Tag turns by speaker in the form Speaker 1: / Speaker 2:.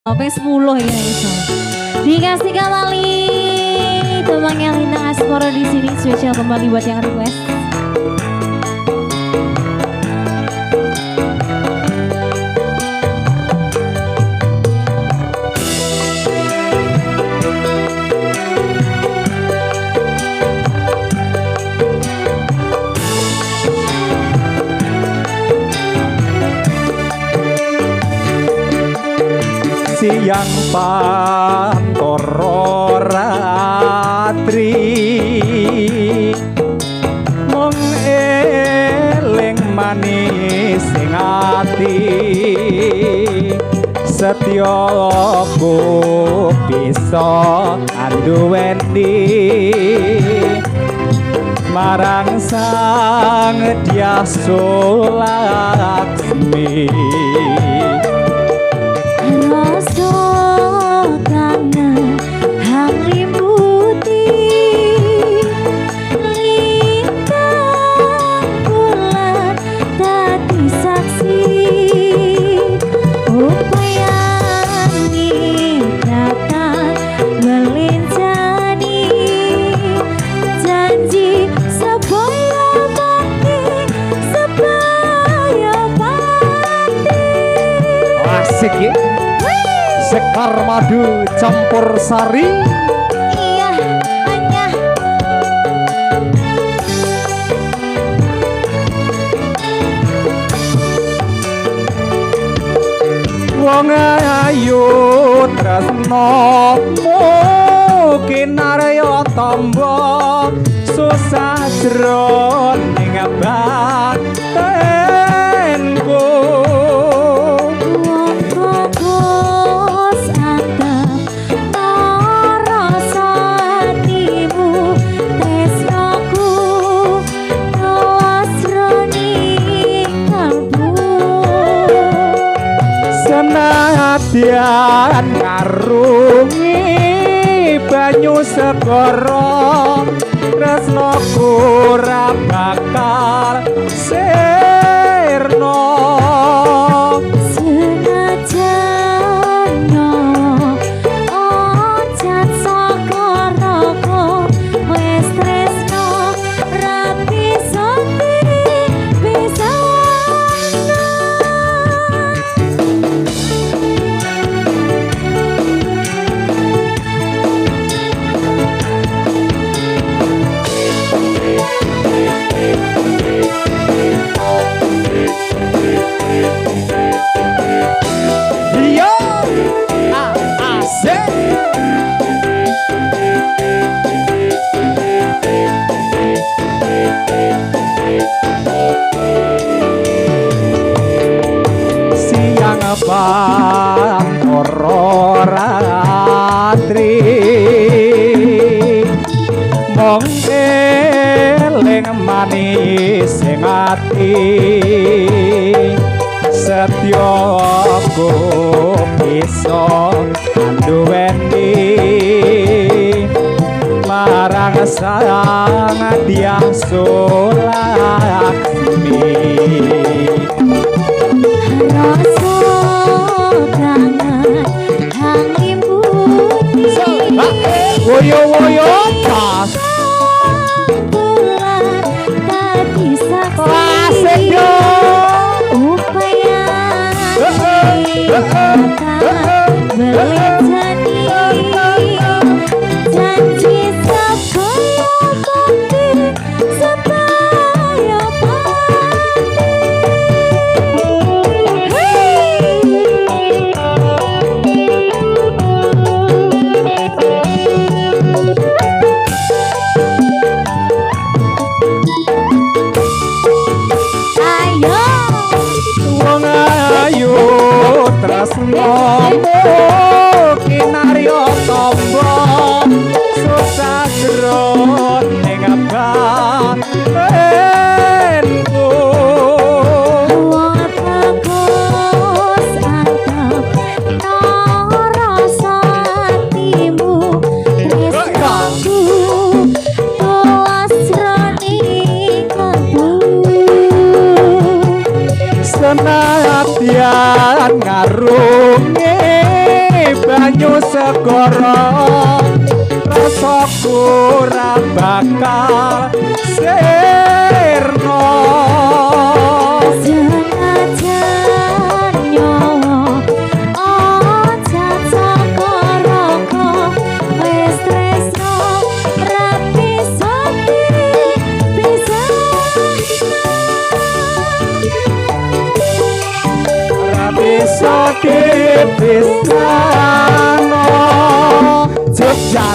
Speaker 1: Sampai 10 ya iso. Dikasih kembali temannya Lina Asporo di sini spesial kembali buat yang request.
Speaker 2: Siang pantoro ratri mung eling manis sing ati setya ku bisa anduweni marang sang Hyang Laksmi.
Speaker 1: Rasa kangen halimuti lintang bulan dadi saksi upayaning datang melinjani janji sebaya bakti sebaya bakti.
Speaker 2: Asik ya. Sekar madu campur sari.
Speaker 1: Iya, hanya
Speaker 2: Wong ayu tresno kinarya tamba susah jroning batenku. Senadyan ngarungi banyu segara tresnaku ora bakal sirna.
Speaker 1: senajan ocat saka raka wis tresno rapi soti bisa.
Speaker 2: Yo, asik. Siang pantoro ratri mung eling manis sing ati setya ku bisa anduweni marang sang Hyang Laksmi.
Speaker 1: Rasa kangen halimuti
Speaker 2: Woyo-woyo pas
Speaker 1: bulan dadi saksi
Speaker 2: asik yo.
Speaker 1: upayaning datang melinjani janji sebaya bakti sebaya ayo
Speaker 2: Wong ayu tresno kinarya tamba susah jroning batenku.
Speaker 1: wong bagus antep rasa atimu tresnaku tulas jroning kalbu.
Speaker 2: Senadyan ngarungi banyu segara rasa kurang bakal sirna
Speaker 1: Senajan nyawa aja sakoroko wis tresno rapi sakti bisa
Speaker 2: bisa dipisahno Jogja